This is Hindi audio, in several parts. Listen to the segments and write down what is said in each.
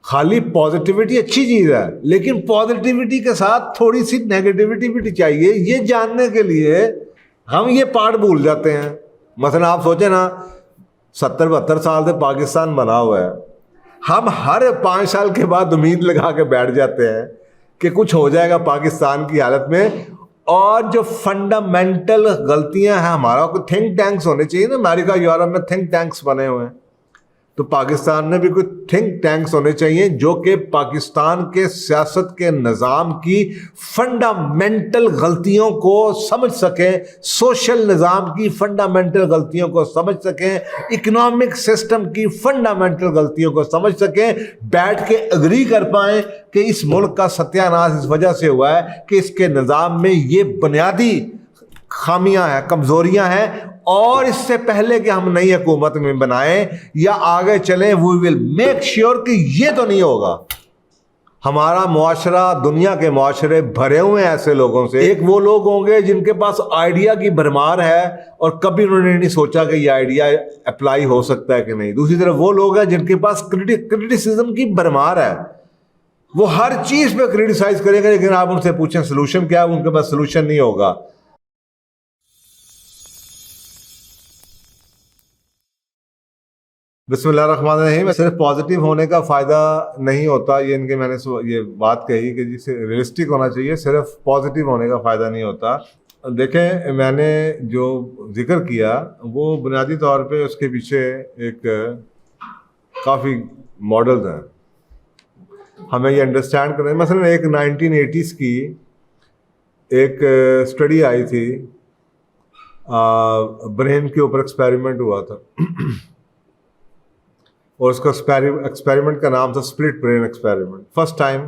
खाली पॉजिटिविटी अच्छी चीज है, लेकिन पॉजिटिविटी के साथ थोड़ी सी नेगेटिविटी भी चाहिए। ये जानने के लिए हम ये पार्ट भूल जाते हैं। मसलन आप सोचे ना, 70-72 साल से पाकिस्तान बना हुआ है, हम हर 5 साल के बाद उम्मीद लगा के बैठ जाते हैं कि कुछ हो जाएगा पाकिस्तान की हालत में। और जो फंडामेंटल गलतियां हैं, हमारा कोई थिंक टैंक्स होने चाहिए ना, अमेरिका यूरोप में थिंक टैंक्स बने हुए हैं, तो पाकिस्तान में भी कुछ थिंक टैंक्स होने चाहिए जो कि पाकिस्तान के सियासत के निज़ाम की फंडामेंटल गलतियों को समझ सकें, सोशल निज़ाम की फंडामेंटल गलतियों को समझ सकें, इकोनॉमिक सिस्टम की फंडामेंटल गलतियों को समझ सकें, बैठ के अग्री कर पाएं कि इस मुल्क का सत्यानाश इस वजह से हुआ है कि इसके निज़ाम में ये बुनियादी खामियां हैं, कमज़ोरियां हैं, और इससे पहले कि हम नई हुकूमत में बनाएं या आगे चलें, वी विल मेक श्योर कि ये तो नहीं होगा। हमारा मुआशरा, दुनिया के मुआशरे भरे हुए हैं ऐसे लोगों से। एक वो लोग होंगे जिनके पास आइडिया की भरमार है और कभी उन्होंने नहीं सोचा कि ये आइडिया अप्लाई हो सकता है कि नहीं। दूसरी तरफ वो लोग हैं जिनके पास क्रिटिसिज्म की भरमार है, वो हर चीज पे क्रिटिसाइज करेंगे, लेकिन आप उनसे पूछें सोल्यूशन क्या है, उनके पास सोल्यूशन नहीं होगा। बिस्मिल्लाहिर्रहमानिर्रहीम। सिर्फ पॉजिटिव होने का फ़ायदा नहीं होता, ये इनके मैंने ये बात कही कि जिसे रियलिस्टिक होना चाहिए, सिर्फ पॉजिटिव होने का फ़ायदा नहीं होता। देखें, मैंने जो जिक्र किया वो बुनियादी तौर पे उसके पीछे एक काफ़ी मॉडल्स हैं, हमें ये अंडरस्टैंड करना है। मसलन एक 1980s की एक स्टडी आई थी, ब्रेन के ऊपर एक्सपेरिमेंट हुआ था और उसका एक्सपेरिमेंट का नाम था split brain experiment. First time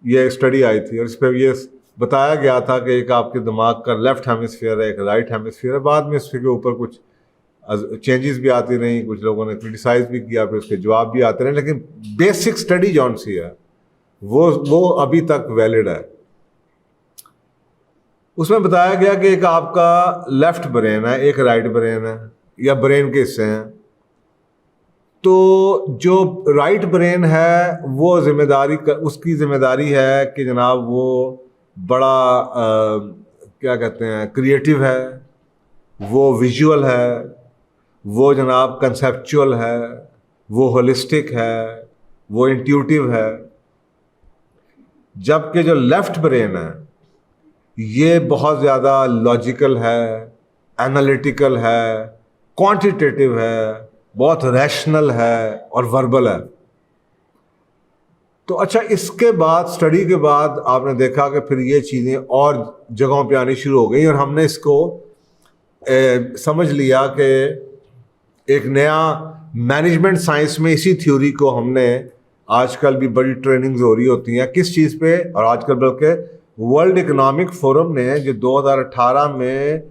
ये स्टडी आई थी और इस पर ये बताया गया था कि एक आपके दिमाग का लेफ्ट हेमिस्फीयर है, एक राइट हेमिस्फीयर है। बाद में इसके ऊपर कुछ चेंजेस भी आती रहीं, कुछ लोगों ने क्रिटिसाइज भी किया, फिर उसके जवाब भी आते रहे, लेकिन बेसिक स्टडी जौन सी है वो अभी तक वैलिड है। उसमें बताया गया कि एक आपका लेफ्ट ब्रेन है, एक राइट ब्रेन है, या ब्रेन के हिस्से हैं। तो जो राइट ब्रेन है वो उसकी जिम्मेदारी है कि जनाब वो बड़ा क्या कहते हैं, क्रिएटिव है, वो विजुअल है, वो जनाब कंसेप्चुअल है, वो होलिस्टिक है, वो इंट्यूटिव है। जबकि जो लेफ्ट ब्रेन है ये बहुत ज़्यादा लॉजिकल है, एनालिटिकल है, क्वांटिटेटिव है, बहुत रैशनल है और वर्बल है। तो अच्छा, इसके बाद स्टडी के बाद आपने देखा कि फिर ये चीज़ें और जगहों पे आनी शुरू हो गई और हमने इसको समझ लिया कि एक नया मैनेजमेंट साइंस में इसी थ्योरी को हमने, आजकल भी बड़ी ट्रेनिंग्स हो रही होती हैं किस चीज़ पे, और आजकल बल्कि वर्ल्ड इकोनॉमिक फोरम ने जो 2018 में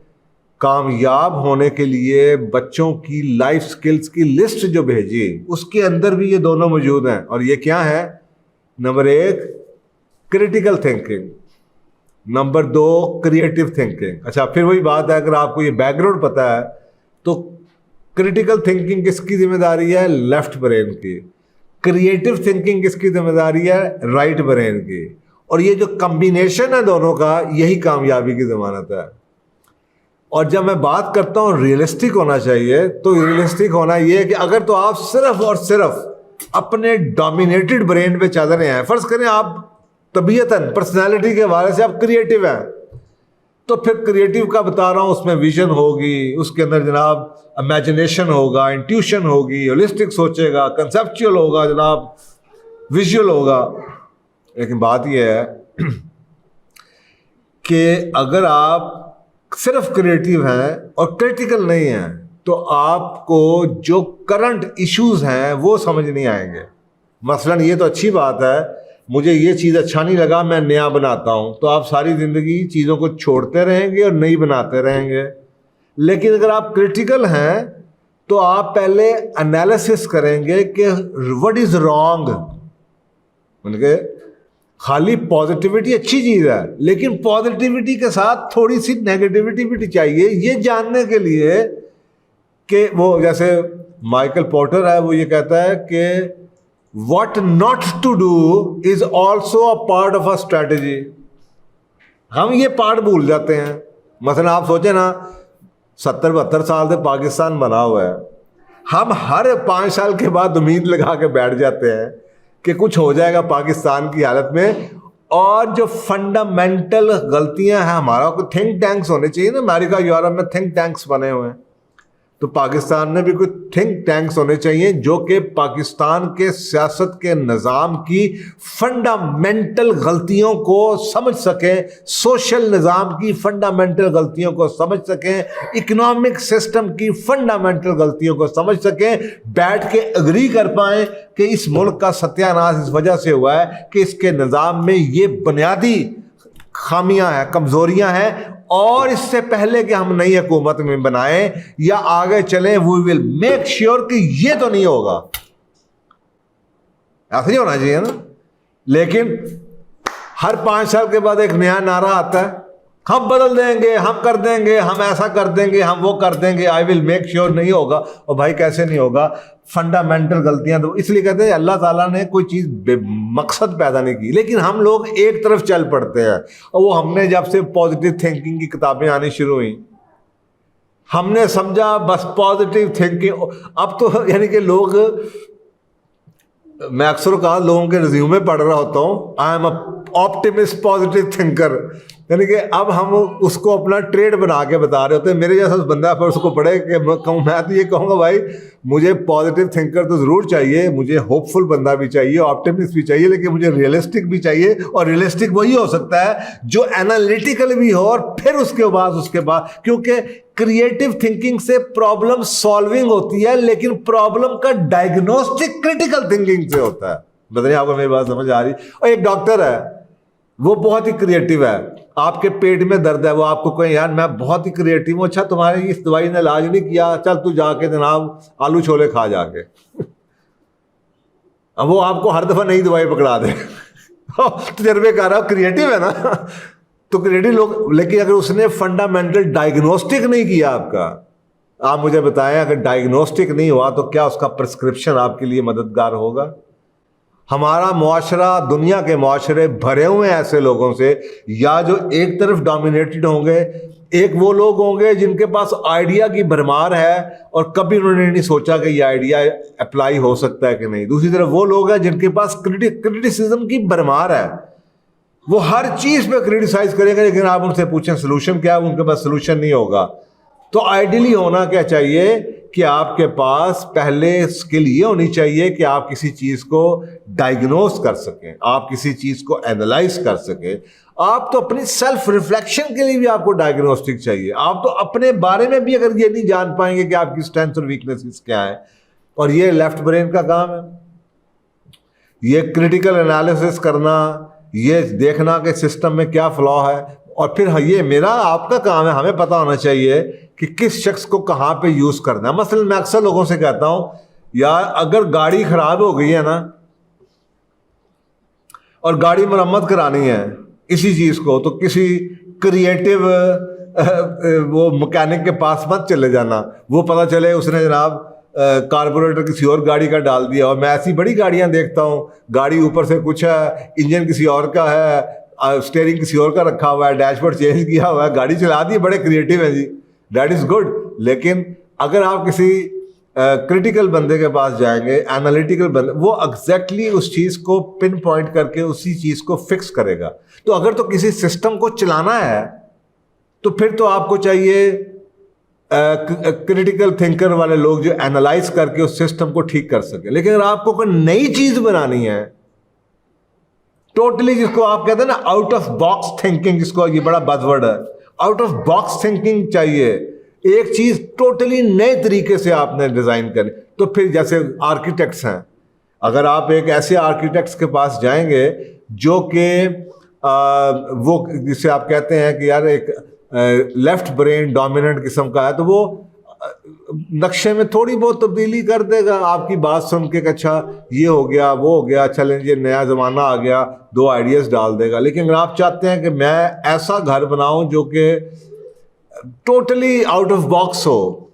कामयाब होने के लिए बच्चों की लाइफ स्किल्स की लिस्ट जो भेजी, उसके अंदर भी ये दोनों मौजूद हैं। और ये क्या है? Number 1 critical thinking, number 2 creative thinking. अच्छा, फिर वही बात है, अगर आपको ये बैकग्राउंड पता है तो क्रिटिकल थिंकिंग किसकी जिम्मेदारी है? लेफ्ट ब्रेन की। क्रिएटिव थिंकिंग किसकी जिम्मेदारी है? राइट ब्रेन की। और ये जो कॉम्बिनेशन है दोनों का, यही कामयाबी की जमानत है। और जब मैं बात करता हूँ रियलिस्टिक होना चाहिए, तो रियलिस्टिक होना ये है कि अगर तो आप सिर्फ और सिर्फ अपने डोमिनेटेड ब्रेन पे चल रहे हैं, फर्ज करें आप तबीयतन पर्सनैलिटी के हवाले से आप क्रिएटिव हैं, तो फिर क्रिएटिव का बता रहा हूँ, उसमें विजन होगी, उसके अंदर जनाब इमेजिनेशन होगा, इंट्यूशन होगी, होलिस्टिक सोचेगा, कंसेप्चुअल होगा, जनाब विजुअल होगा। लेकिन बात यह है कि अगर आप सिर्फ क्रिएटिव हैं और क्रिटिकल नहीं हैं, तो आपको जो करंट इश्यूज हैं वो समझ नहीं आएंगे। मसलन ये तो अच्छी बात है, मुझे ये चीज़ अच्छा नहीं लगा, मैं नया बनाता हूँ, तो आप सारी ज़िंदगी चीज़ों को छोड़ते रहेंगे और नई बनाते रहेंगे। लेकिन अगर आप क्रिटिकल हैं तो आप पहले एनालिसिस करेंगे कि व्हाट इज़ रॉन्ग। उनके खाली पॉजिटिविटी अच्छी चीज़ है, लेकिन पॉजिटिविटी के साथ थोड़ी सी नेगेटिविटी भी चाहिए, ये जानने के लिए कि वो, जैसे माइकल पोर्टर है, वो ये कहता है कि what not to do is also a part of a strategy. हम ये पार्ट भूल जाते हैं। मसलन आप सोचे ना, 70-72 साल से पाकिस्तान बना हुआ है, हम हर 5 साल के बाद उम्मीद लगा के बैठ जाते हैं कि कुछ हो जाएगा पाकिस्तान की हालत में। और जो फंडामेंटल गलतियां हैं, हमारा को थिंक टैंक्स होने चाहिए ना, अमेरिका यूरोप में थिंक टैंक्स बने हुए हैं, तो पाकिस्तान में भी कुछ थिंक टैंक्स होने चाहिए जो कि पाकिस्तान के सियासत के निज़ाम की फंडामेंटल गलतियों को समझ सकें, सोशल निज़ाम की फंडामेंटल गलतियों को समझ सकें, इकोनॉमिक सिस्टम की फंडामेंटल गलतियों को समझ सकें, बैठ के अग्री कर पाएं कि इस मुल्क का सत्यानाश इस वजह से हुआ है कि इसके निज़ाम में ये बुनियादी खामियां हैं, कमज़ोरियां हैं, और इससे पहले कि हम नई हुकूमत में बनाएं या आगे चलें, वी विल मेक श्योर कि ये तो नहीं होगा। ऐसा नहीं होना चाहिए ना। लेकिन हर 5 साल के बाद एक नया नारा आता है, हम बदल देंगे, हम कर देंगे, हम ऐसा कर देंगे, हम वो कर देंगे, आई विल मेक श्योर। नहीं होगा। और भाई कैसे नहीं होगा? फंडामेंटल गलतियां तो इसलिए कहते हैं अल्लाह ताला ने कोई चीज़ मकसद पैदा नहीं की, लेकिन हम लोग एक तरफ चल पड़ते हैं। और वो हमने जब से पॉजिटिव थिंकिंग की किताबें आनी शुरू हुई, हमने समझा बस पॉजिटिव थिंकिंग। अब तो यानी कि लोग, मैं अक्सर कहा लोगों के रिज्यूमे पढ़ रहा होता हूँ, I am a optimist positive thinker, यानी कि अब हम उसको अपना ट्रेड बना के बता रहे होते हैं। मेरे जैसा बंदा पर उसको पढ़े कि मैं तो ये कहूँगा भाई मुझे पॉजिटिव थिंकर तो ज़रूर चाहिए, मुझे होपफुल बंदा भी चाहिए, ऑप्टिमिस्ट भी चाहिए, लेकिन मुझे रियलिस्टिक भी चाहिए। और रियलिस्टिक वही हो सकता है जो एनालिटिकल भी हो, और फिर उसके बाद क्योंकि क्रिएटिव थिंकिंग से प्रॉब्लम सॉल्विंग होती है, लेकिन प्रॉब्लम का डायग्नोस्टिक क्रिटिकल थिंकिंग से होता है। बताइए आपको मेरी बात समझ आ रही? और एक डॉक्टर है, वो बहुत ही क्रिएटिव है, आपके पेट में दर्द है, वो आपको कहे यार मैं बहुत ही क्रिएटिव हूँ, अच्छा तुम्हारी इस दवाई ने इलाज नहीं किया, चल तू जाके जनाब आलू छोले खा जाके। अब वो आपको हर दफा नई दवाई पकड़ा दे। तजर्बेकार है, क्रिएटिव है ना। तो क्रिएटिव लोग, लेकिन अगर उसने फंडामेंटल डायग्नोस्टिक नहीं किया आपका, आप मुझे बताएं, अगर डायग्नोस्टिक नहीं हुआ तो क्या उसका प्रिस्क्रिप्शन आपके लिए मददगार होगा? हमारा मुआशरा, दुनिया के मुआशरे भरे हुए हैं ऐसे लोगों से, या जो एक तरफ डोमिनेटेड होंगे, एक वो लोग होंगे जिनके पास आइडिया की भरमार है और कभी उन्होंने नहीं सोचा कि ये आइडिया अप्लाई हो सकता है कि नहीं। दूसरी तरफ वो लोग हैं जिनके पास क्रिटिसिज्म की भरमार है, वो हर चीज़ पे क्रिटिसाइज करेंगे, लेकिन आप उनसे पूछें सोल्यूशन क्या है, उनके पास सोल्यूशन नहीं होगा। तो आइडियली होना क्या चाहिए कि आपके पास पहले स्किल ये होनी चाहिए कि आप किसी चीज़ को डायग्नोस कर सकें, आप किसी चीज़ को एनालाइज कर सकें। आप तो अपनी सेल्फ रिफ्लेक्शन के लिए भी आपको डायग्नोस्टिक चाहिए। आप तो अपने बारे में भी अगर ये नहीं जान पाएंगे कि आपकी स्ट्रेंथ और वीकनेसेस क्या है, और ये लेफ्ट ब्रेन का काम है, ये क्रिटिकल एनालिसिस करना, ये देखना कि सिस्टम में क्या फ्लॉ है, और फिर ये मेरा आपका काम है, हमें पता होना चाहिए कि किस शख्स को कहाँ पे यूज़ करना है। मसलन मैं अक्सर लोगों से कहता हूँ, यार अगर गाड़ी ख़राब हो गई है ना और गाड़ी मरम्मत करानी है इसी चीज़ को, तो किसी क्रिएटिव वो मैकेनिक के पास मत चले जाना। वो पता चले उसने जनाब कार्बोरेटर किसी और गाड़ी का डाल दिया। और मैं ऐसी बड़ी गाड़ियाँ देखता हूँ, गाड़ी ऊपर से कुछ है, इंजन किसी और का है, स्टीयरिंग किसी और का रखा हुआ है, डैशबोर्ड चेंज किया हुआ है, गाड़ी चला दी, बड़े क्रिएटिव है जी, दैट इज़ गुड। लेकिन अगर आप किसी क्रिटिकल बंदे के पास जाएंगे, एनालिटिकल बंदे, वो एग्जैक्टली उस चीज़ को पिन पॉइंट करके उसी चीज़ को फिक्स करेगा। तो अगर तो किसी सिस्टम को चलाना है तो फिर तो आपको चाहिए क्रिटिकल थिंकर वाले लोग जो एनालाइज करके उस सिस्टम को ठीक कर सके। लेकिन अगर आपको कोई नई चीज़ बनानी है टोटली, जिसको आप कहते हैं ना आउट ऑफ बॉक्स थिंकिंग, जिसको ये बड़ा बज़वर्ड है, आउट ऑफ बॉक्स थिंकिंग चाहिए, एक चीज़ टोटली नए तरीके से आपने डिज़ाइन करें। तो फिर जैसे आर्किटेक्ट्स हैं, अगर आप एक ऐसे आर्किटेक्ट्स के पास जाएंगे जो कि वो जिसे आप कहते हैं कि यार एक लेफ्ट ब्रेन डोमिनेंट किस्म का है, तो वो नक्शे में थोड़ी बहुत तब्दीली कर देगा आपकी बात सुन के, अच्छा ये हो गया वो हो गया, चलें ये नया ज़माना आ गया, 2 आइडियाज़ डाल देगा। लेकिन अगर आप चाहते हैं कि मैं ऐसा घर बनाऊं जो कि टोटली आउट ऑफ बॉक्स हो,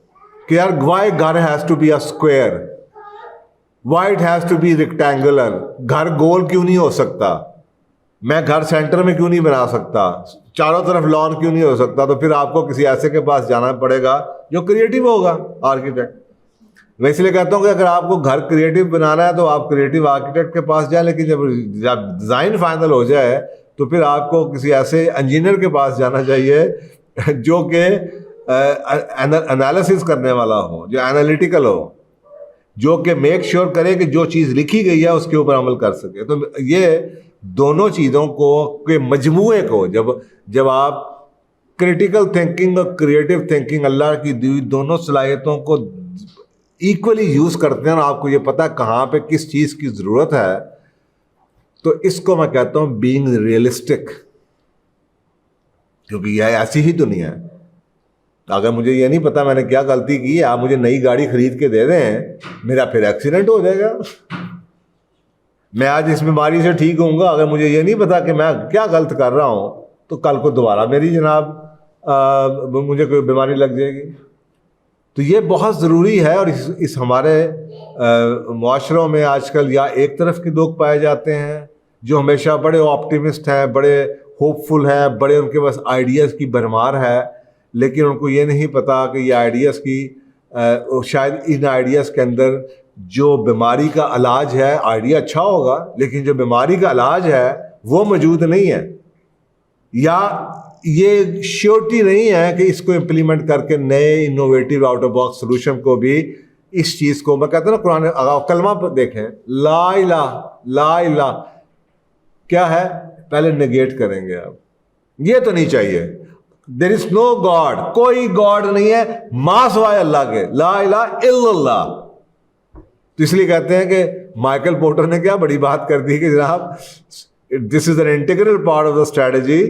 कि यार वाई घर has to be a square, why it has to be rectangular, घर गोल क्यों नहीं हो सकता, मैं घर सेंटर में क्यों नहीं बना सकता, चारों तरफ लॉन क्यों नहीं हो सकता। तो फिर आपको किसी ऐसे के पास जाना पड़ेगा जो क्रिएटिव होगा, आर्किटेक्ट। मैं इसलिए कहता हूँ कि अगर आपको घर क्रिएटिव बनाना है तो आप क्रिएटिव आर्किटेक्ट के पास जाए, लेकिन जब डिज़ाइन फाइनल हो जाए तो फिर आपको किसी ऐसे इंजीनियर के पास जाना चाहिए जो कि एनालिसिस करने वाला हो, जो एनालिटिकल हो, जो कि मेक श्योर करे कि जो चीज़ लिखी गई है उसके ऊपर अमल कर सके। तो ये दोनों चीज़ों को के मजमूए को जब आप क्रिटिकल थिंकिंग और क्रिएटिव थिंकिंग, अल्लाह की दी दोनों सलाहियतों को इक्वली यूज़ करते हैं और आपको ये पता है कहाँ पे किस चीज़ की ज़रूरत है, तो इसको मैं कहता हूँ बीइंग रियलिस्टिक। क्योंकि यह ऐसी ही दुनिया है। अगर मुझे ये नहीं पता मैंने क्या गलती की, आप मुझे नई गाड़ी खरीद के दे दें, मेरा फिर एक्सीडेंट हो जाएगा। मैं आज इस बीमारी से ठीक होऊंगा, अगर मुझे ये नहीं पता कि मैं क्या गलत कर रहा हूँ तो कल को दोबारा मेरी जनाब मुझे कोई बीमारी लग जाएगी। तो ये बहुत ज़रूरी है। और इस हमारे मुआशरों में आजकल या एक तरफ के लोग पाए जाते हैं जो हमेशा बड़े ऑप्टिमिस्ट हैं, बड़े होपफुल हैं, बड़े उनके पास आइडियाज़ की भरमार है, लेकिन उनको ये नहीं पता कि ये आइडियाज़ की शायद इन आइडियाज़ के अंदर जो बीमारी का इलाज है, आइडिया अच्छा होगा लेकिन जो बीमारी का इलाज है वो मौजूद नहीं है, या ये श्योरिटी नहीं है कि इसको इम्प्लीमेंट करके नए innovative out of box solution को भी, इस चीज़ को मैं कहता हूँ ना, कुरान कलमा पर देखें, ला इलाहा क्या है, पहले नेगेट करेंगे आप, ये तो नहीं चाहिए। देयर इज नो गॉड, कोई गॉड नहीं है मासवाए अल्लाह के, ला इलाहा इल्लल्लाह। तो इसलिए कहते हैं कि माइकल पोर्टर ने क्या बड़ी बात कर दी कि जनाब this is an integral part of the strategy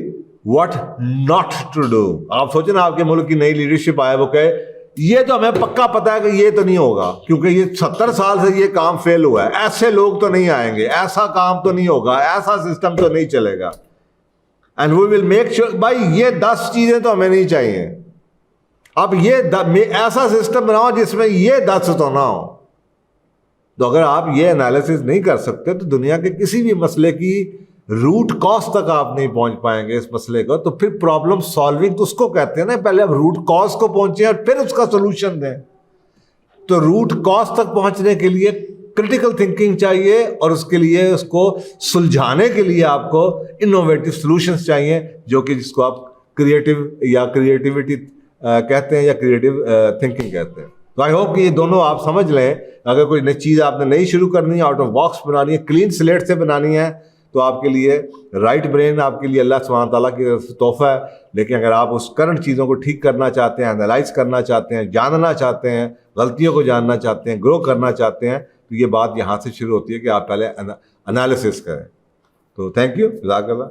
what not to do. आप सोचें ना, आपके मुल्क की नई लीडरशिप आए, वो कहे ये तो हमें पक्का पता है कि ये तो नहीं होगा क्योंकि ये 70 साल से ये काम फेल हुआ है, ऐसे लोग तो नहीं आएंगे, ऐसा काम तो नहीं होगा, ऐसा सिस्टम तो नहीं चलेगा, and we will make sure. भाई ये 10 चीजें तो हमें नहीं चाहिए, अब ये ऐसा सिस्टम बनाओ जिसमें ये 10 तो ना हो। तो अगर आप ये एनालिसिस नहीं कर सकते तो दुनिया के किसी भी मसले की रूट कॉज तक आप नहीं पहुंच पाएंगे इस मसले को। तो फिर प्रॉब्लम सॉल्विंग तो उसको कहते हैं ना, पहले आप रूट कॉज को पहुंचे और फिर उसका सोल्यूशन दें। तो रूट कॉज तक पहुंचने के लिए क्रिटिकल थिंकिंग चाहिए और उसके लिए उसको सुलझाने के लिए आपको इनोवेटिव सॉल्यूशंस चाहिए, जो कि जिसको आप क्रिएटिव या क्रिएटिविटी कहते हैं या क्रिएटिव थिंकिंग कहते हैं। तो आई होप कि ये दोनों आप समझ लें। अगर कोई नई चीज़ आपने नई शुरू करनी है, आउट ऑफ बॉक्स बनानी है, क्लीन स्लेट से बनानी है, तो आपके लिए राइट ब्रेन आपके लिए अल्लाह सुब्हान ताला की तरफ से तोहफा है। लेकिन अगर आप उस करंट चीज़ों को ठीक करना चाहते हैं, एनालाइज करना चाहते हैं, जानना चाहते हैं, गलतियों को जानना चाहते हैं, ग्रो करना चाहते हैं, तो ये बात यहाँ से शुरू होती है कि आप पहले एनालिसिस करें। तो थैंक यू, जज़ाकल्लाह।